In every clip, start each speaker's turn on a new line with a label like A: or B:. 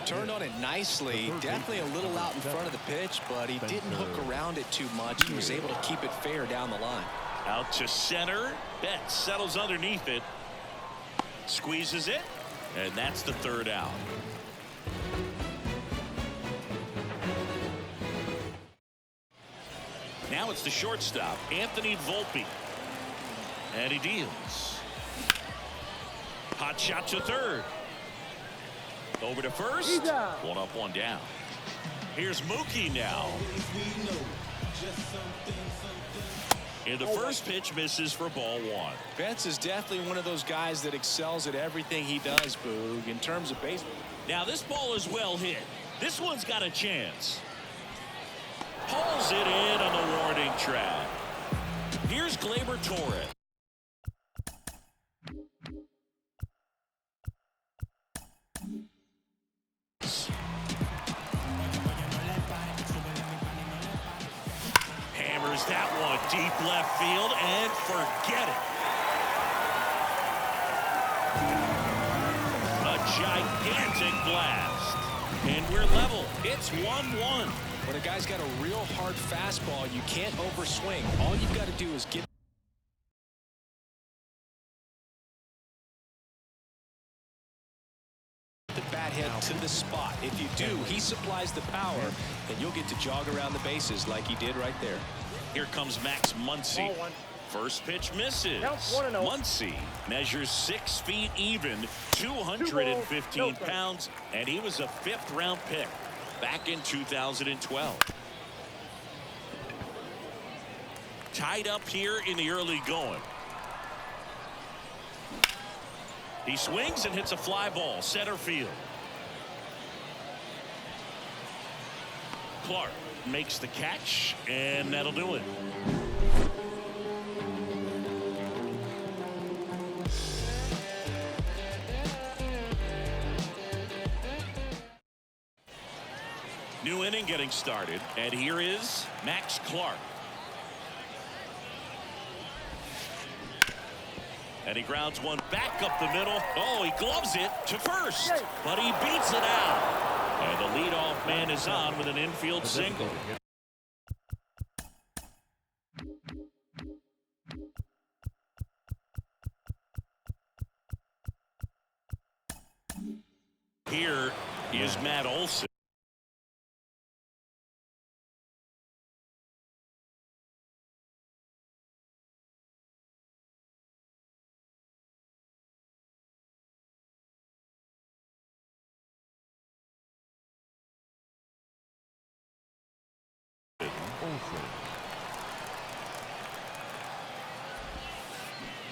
A: Turned on it nicely. Definitely a little out in front of the pitch, but he didn't hook around it too much. He was able to keep it fair down the line.
B: Out to center. Betts settles underneath it. Squeezes it. And that's the third out. Now it's the shortstop, Anthony Volpe. And he deals. Hot shot to third. Over to first. One up, one down. Here's Mookie now. And the first pitch misses for ball one.
A: Betts is definitely one of those guys that excels at everything he does, Boog, in terms of baseball.
B: Now this ball is well hit. This one's got a chance. Pulls it in on the warning track. Here's Gleyber Torres. Hammers that one deep left field and forget it. A gigantic blast. And we're level. It's 1-1.
A: When a guy's got a real hard fastball, you can't overswing. All you've got to do is get the bat head to the spot. If you do, he supplies the power, and you'll get to jog around the bases like he did right there.
B: Here comes Max Muncy. First pitch misses. Muncy measures 6 feet even, 215 pounds, and he was a 5th-round pick back in 2012. Tied up here in the early going. He swings and hits a fly ball, center field. Clark makes the catch, and that'll do it. New inning getting started, and here is Max Clark. And he grounds one back up the middle. Oh, he gloves it to first, but he beats it out. And the leadoff man is on with an infield single. Here is Matt Olson.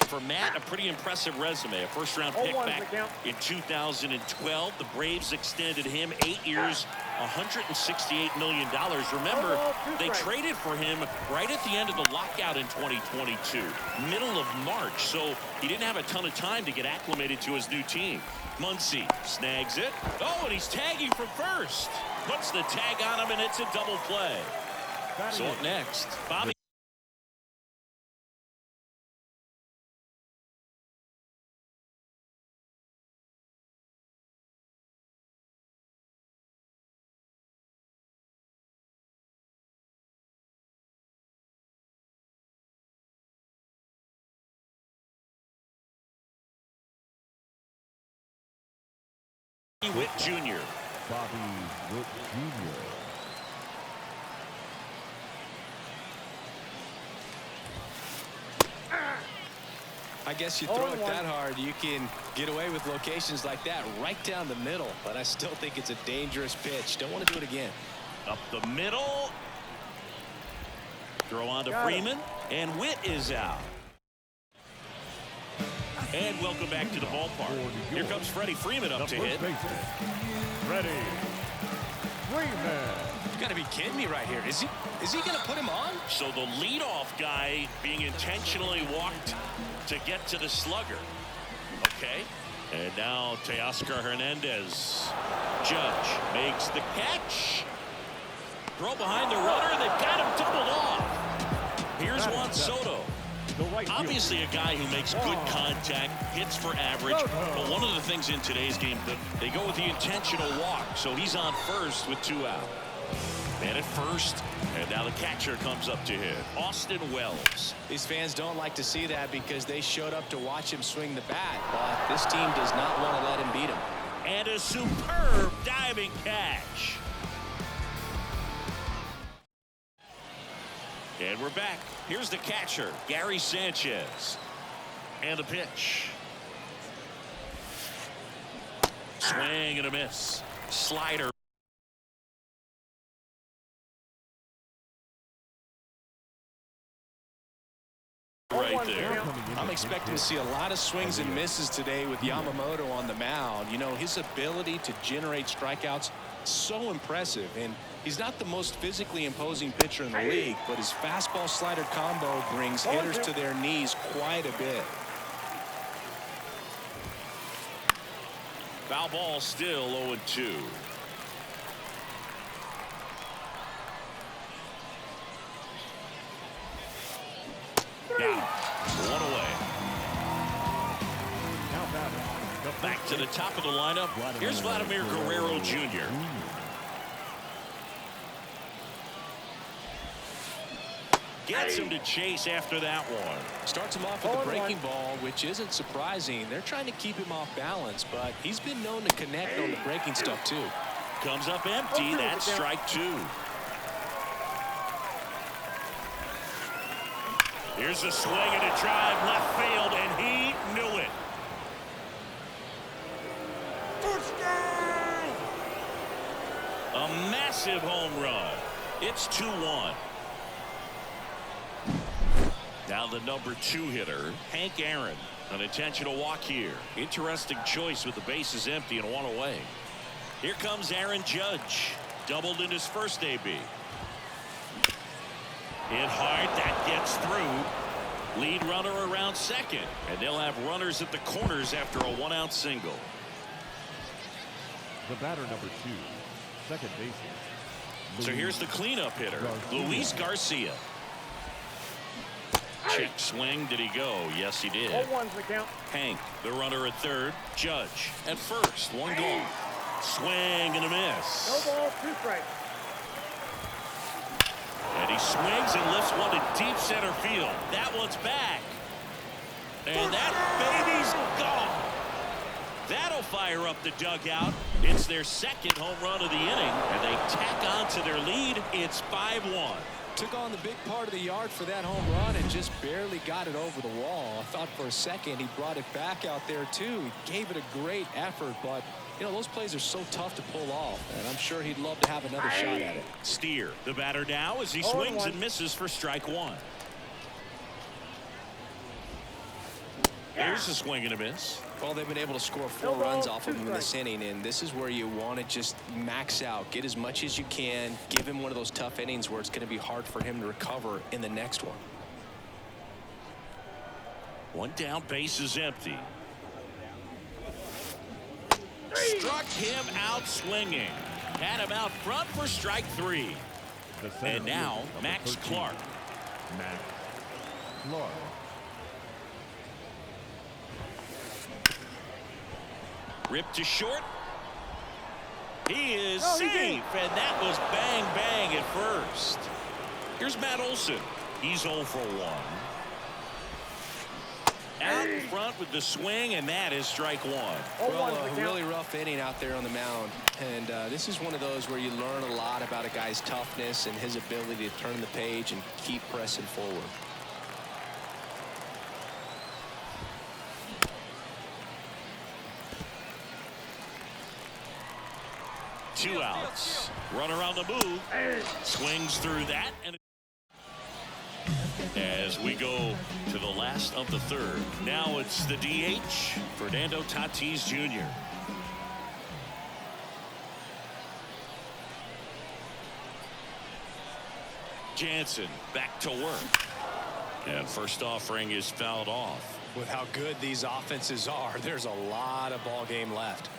B: For Matt, a pretty impressive resume. A first-round pick back in 2012. The Braves extended him 8 years, $168 million. Remember, they traded for him right at the end of the lockout in 2022, middle of March, so he didn't have a ton of time to get acclimated to his new team. Muncy snags it. Oh, and he's tagging from first. Puts the tag on him, and it's a double play. So up next, Bobby. Witt Jr.
C: Bobby Witt Jr.
A: I guess you throw it that hard, you can get away with locations like that right down the middle, but I still think it's a dangerous pitch. Don't want to do it again.
B: Up the middle. Throw on to Freeman, and Witt is out. And welcome back to the ballpark. Here comes Freddie Freeman up to hit.
C: Freddie Freeman.
A: You got to be kidding me right here. Is he going to put him on?
B: So the leadoff guy being intentionally walked to get to the slugger. Okay. And now Teoscar Hernandez. Judge makes the catch. Throw behind the runner. They've got him doubled off. Here's Juan Soto.
C: The right field.
B: Obviously a guy who makes good contact, hits for average. But one of the things in today's game, they go with the intentional walk. So he's on first with 2 out. Man at first, and now the catcher comes up to hit. Austin Wells.
A: These fans don't like to see that because they showed up to watch him swing the bat, but this team does not want to let him beat him.
B: And a superb diving catch. And we're back. Here's the catcher, Gary Sanchez. And the pitch. Swing and a miss. Slider. Right there.
A: I'm expecting to see a lot of swings and misses today with Yamamoto on the mound. You know, his ability to generate strikeouts, so impressive. And he's not the most physically imposing pitcher in the league, but his fastball slider combo brings hitters to their knees quite a bit.
B: Foul ball still 0-2. Now, 1 away.
C: Now batting.
B: Back to the top of the lineup. Here's Vladimir Guerrero Jr. Gets him to chase after that one.
A: Starts him off with the breaking ball, which isn't surprising. They're trying to keep him off balance, but he's been known to connect on the breaking stuff too.
B: Comes up empty. That's strike 2. Here's a swing and a drive left field, and he knew it. A massive home run. It's 2-1. Now the number 2 hitter, Hank Aaron. An intentional walk here. Interesting choice with the bases empty and 1 away. Here comes Aaron Judge. Doubled in his first AB. Hit hard, that gets through. Lead runner around second, and they'll have runners at the corners after a 1-out single.
C: The batter number 2, second baseman.
B: So here's the cleanup hitter, Luis Garcia. Check swing. Did he go? Yes, he did.
D: 0-1's the count.
B: Hank, the runner at third. Judge at first. 1 gone. Swing and a miss.
D: No ball, 2 strikes.
B: And he swings and lifts one to deep center field. That one's back. And that baby's gone. That'll fire up the dugout. It's their second home run of the inning, and they tack on to their lead. It's 5-1.
A: Took on the big part of the yard for that home run and just barely got it over the wall. I thought for a second he brought it back out there too. He gave it a great effort, but you know, those plays are so tough to pull off, and I'm sure he'd love to have another shot at it.
B: Steer, the batter now, as he swings and misses for strike 1. There's a swing and a miss.
A: Well, they've been able to score 4 runs off of him in this inning, and this is where you want to just max out, get as much as you can, give him one of those tough innings where it's going to be hard for him to recover in the next one.
B: 1 down, base is empty. Struck him out swinging. Had him out front for strike 3. And now Max Clark.
C: Max Clark.
B: Ripped to short. He is safe, and that was bang bang at first. Here's Matt Olson. He's 0 for 1. Out in front with the swing, and that is strike 1.
A: Well, a really rough inning out there on the mound, and this is one of those where you learn a lot about a guy's toughness and his ability to turn the page and keep pressing forward.
B: Two outs. Runner on the move. Swings through that. And as we go to the last of the third. Now it's the DH, Fernando Tatis Jr. Jansen back to work. And first offering is fouled off.
A: With how good these offenses are, there's a lot of ball game left.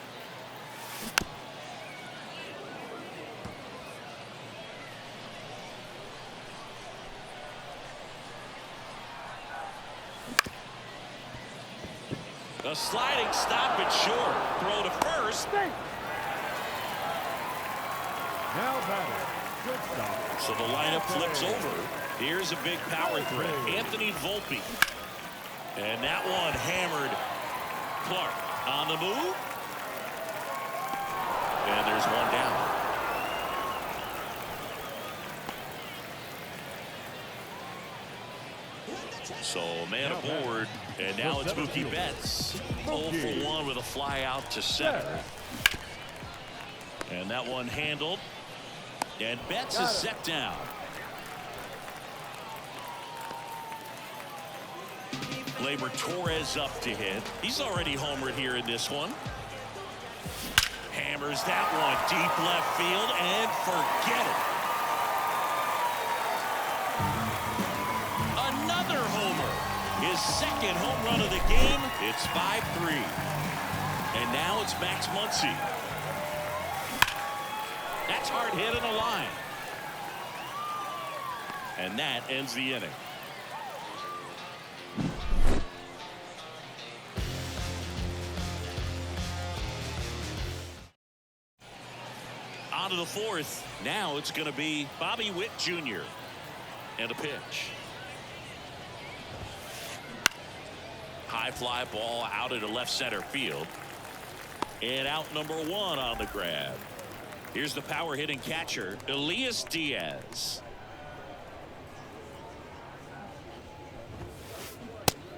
B: A sliding stop at short. Throw to first.
C: Now batting. Good stop.
B: So the lineup flips over. Here's a big power threat. Anthony Volpe. And that one hammered. Clark on the move. And there's one down. So man aboard, and now it's Mookie Betts. 0 for 1 with a fly out to center. And that one handled. And Betts is set down. Gleyber Torres up to hit. He's already homered here in this one. Hammers that one deep left field and forget it. Another homer. His second home run of the game. It's 5-3. And now it's Max Muncy. That's hard hit in the line. And that ends the inning. On to the fourth. Now it's going to be Bobby Witt Jr. And a pitch. High fly ball out into left center field. And out number 1 on the grab. Here's the power hitting catcher, Elias Diaz.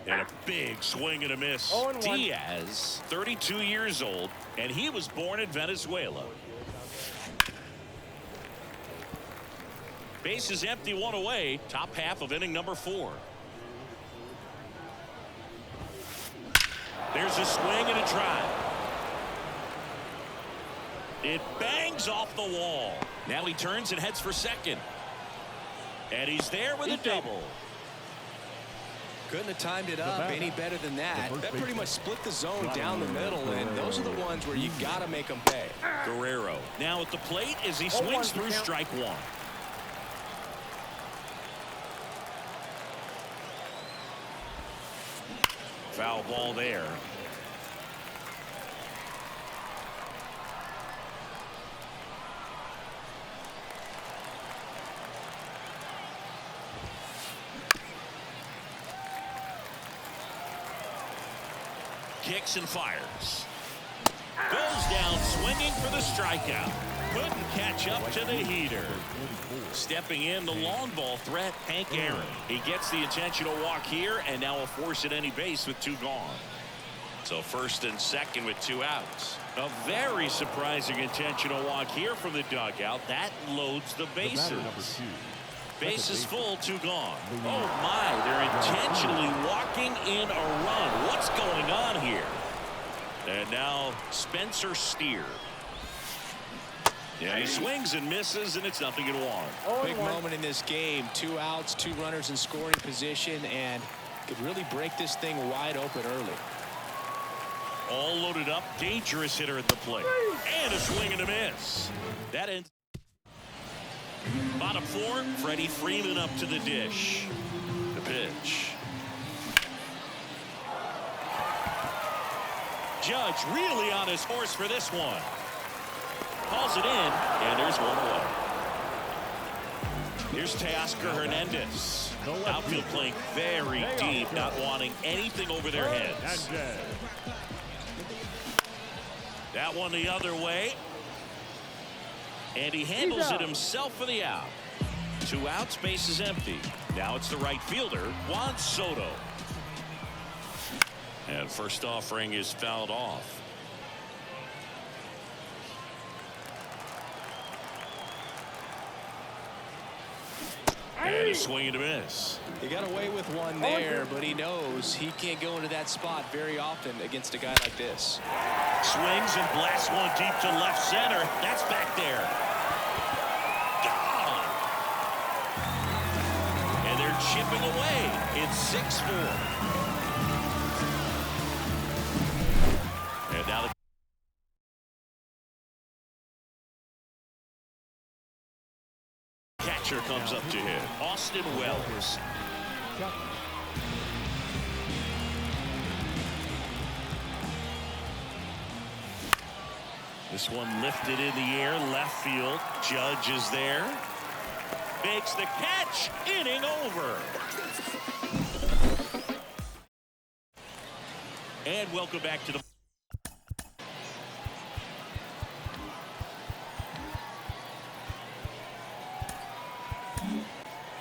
B: And a big swing and a miss. Diaz, 32 years old, and he was born in Venezuela. Base is empty, 1 away. Top half of inning number 4. There's a swing and a drive. It bangs off the wall. Now he turns and heads for second. And he's there with a double.
A: Couldn't have timed it up any better than that. That pretty much split the zone down the middle, and those are the ones where you got to make them pay.
B: Guerrero now at the plate as he swings through strike 1. Foul ball there. Kicks and fires. Goes down swinging for the strikeout. Couldn't catch up to the heater. Stepping in the long ball threat, Hank Aaron. He gets the intentional walk here, and now a force at any base with 2 gone. So first and second with 2 outs. A very surprising intentional walk here from the dugout. That loads the bases. Bases full, 2 gone. Oh my, they're intentionally walking in a run. What's going on here? And now Spencer Steer. Yeah, he swings and misses, and it's 0-1.
A: Big moment in this game. 2 outs, 2 runners in scoring position, and could really break this thing wide open early.
B: All loaded up, dangerous hitter at the plate. And a swing and a miss. That ends. Bottom 4, Freddie Freeman up to the dish. The pitch. Judge really on his horse for this one. Calls it in, and there's 1 away. Here's Teoscar Hernandez. Outfield playing very deep, not wanting anything over their heads. That one the other way. And he handles it himself for the out. 2 outs, base is empty. Now it's the right fielder, Juan Soto. And first offering is fouled off. And a swing and a miss.
A: He got away with one there, but he knows he can't go into that spot very often against a guy like this.
B: Swings and blasts one deep to left center. That's back there. Gone. And they're chipping away. It's 6-4. And now the catcher comes up to hit. Austin Wells. This one lifted in the air, left field. Judge is there. Makes the catch. Inning over. And welcome back to the...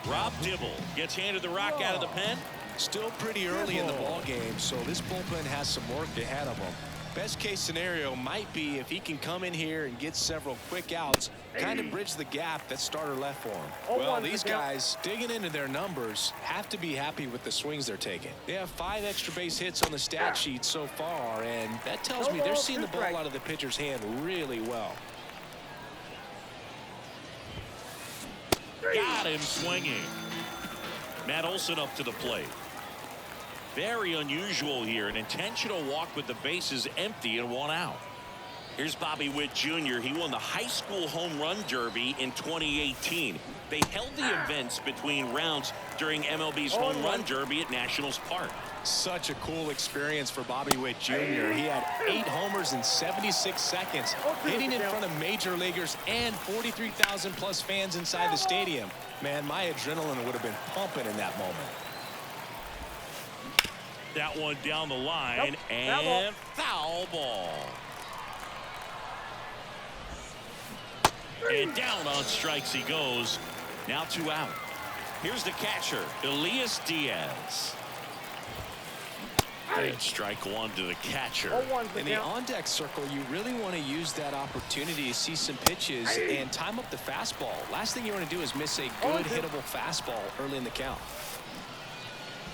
B: Rob Dibble gets handed the rock out of the pen.
A: Still pretty early in the ball game, so this bullpen has some work ahead of them. Best case scenario might be if he can come in here and get several quick outs, kind of bridge the gap that starter left for him. Well, these guys digging into their numbers have to be happy with the swings they're taking. They have 5 extra base hits on the stat sheet so far, and that tells me they're seeing the ball out of the pitcher's hand really well.
B: Got him swinging. Matt Olson up to the plate. Very unusual here. An intentional walk with the bases empty and 1 out. Here's Bobby Witt Jr. He won the high school home run derby in 2018. They held the events between rounds during MLB's home run derby at Nationals Park.
A: Such a cool experience for Bobby Witt Jr. He had 8 homers in 76 seconds, hitting in front of major leaguers and 43,000 plus fans inside the stadium. Man, my adrenaline would have been pumping in that moment.
B: That one down the line, and foul ball. And down on strikes he goes. Now 2 out. Here's the catcher, Elias Diaz. And strike 1 to the catcher.
A: In the on-deck circle, you really want to use that opportunity to see some pitches and time up the fastball. Last thing you want to do is miss a good hittable fastball early in the count.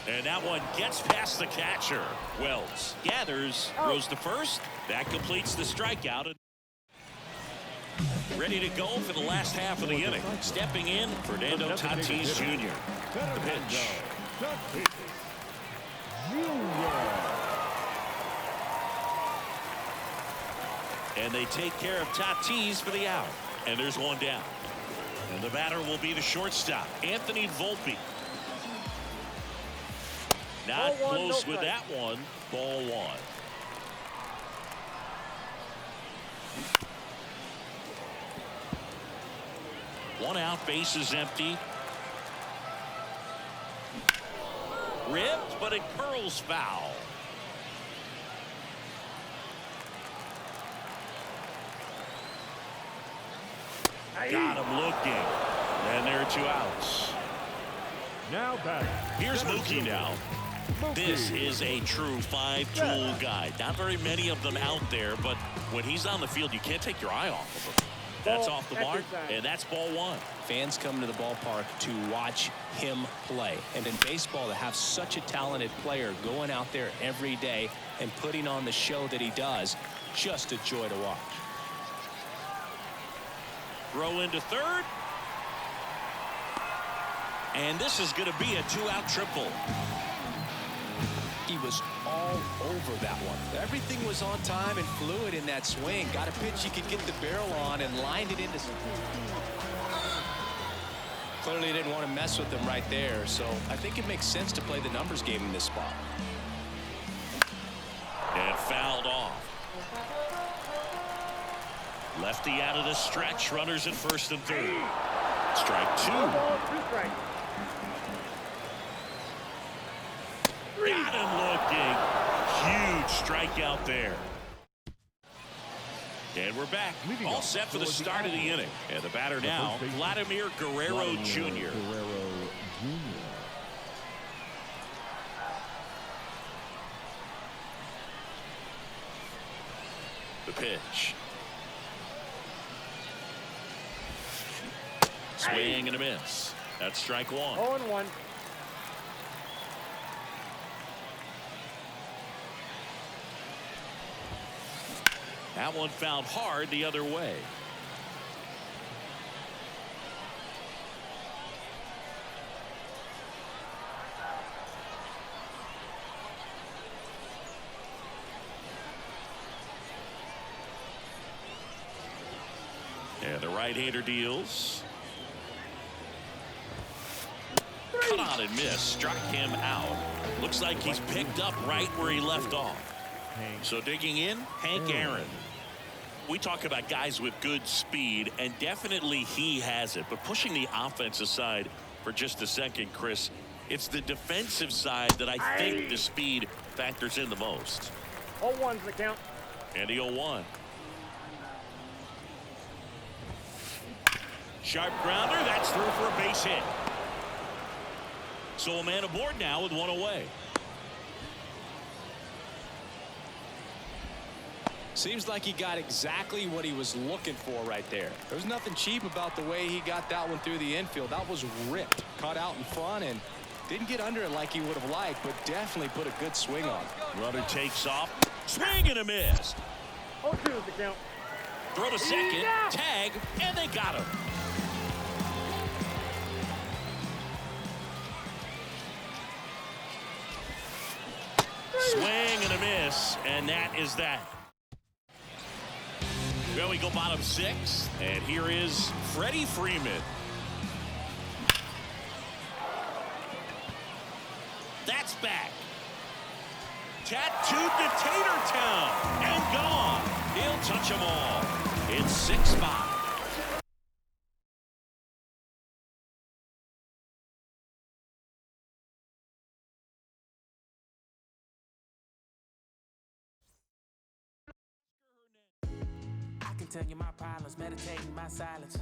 B: And that one gets past the catcher. Wells gathers, throws to first. That completes the strikeout. Ready to go for the last half of the inning. Stepping in, Fernando Tatis Jr. The pitch. And they take care of Tatis for the out. And there's 1 down. And the batter will be the shortstop, Anthony Volpe. Not close with that one. Ball 1. One out, bases empty. Ripped, but it curls foul. Got him looking. And there are 2 outs.
C: Now back.
B: Here's Mookie now. This is a true 5-tool guy. Not very many of them out there, but when he's on the field, you can't take your eye off of him. That's off the mark, and that's ball 1.
A: Fans come to the ballpark to watch him play. And in baseball, to have such a talented player going out there every day and putting on the show that he does, just a joy to watch.
B: Throw into third. And this is going to be a 2-out triple.
A: He was all over that one. Everything was on time and fluid in that swing. Got a pitch he could get the barrel on and lined it into. Clearly didn't want to mess with him right there, so I think it makes sense to play the numbers game in this spot.
B: And fouled off. Lefty out of the stretch. Runners at first and third. Strike 2. Got him looking. Huge strikeout there. And we're back. All set for the start of the inning. And the batter now, Vladimir Guerrero Jr. The pitch. Swing and a miss. That's strike 1.
D: 0-1.
B: That one fouled hard the other way. And the right-hander deals. Cut on and miss. Struck him out. Looks like he's picked up right where he left off. So digging in, Hank Aaron. We talk about guys with good speed, and definitely he has it. But pushing the offense aside for just a second, Chris, it's the defensive side that I think the speed factors in the most.
D: 0-1's the count.
B: And the 0-1. Sharp grounder. That's through for a base hit. So a man aboard now with one away.
A: Seems like he got exactly what he was looking for right there. There's nothing cheap about the way he got that one through the infield. That was ripped, caught out in front, and didn't get under it like he would have liked, but definitely put a good swing on it.
B: Runner takes off. Swing and a miss.
D: 0-2's the count.
B: Throw to second. Tag, and they got him. Swing and a miss, and that is that. Well, we go bottom 6, and here is Freddie Freeman. That's back. Tattooed to Tatertown and gone. He'll touch them all. It's 6-5.
E: I can tell you my problems, meditating my silence.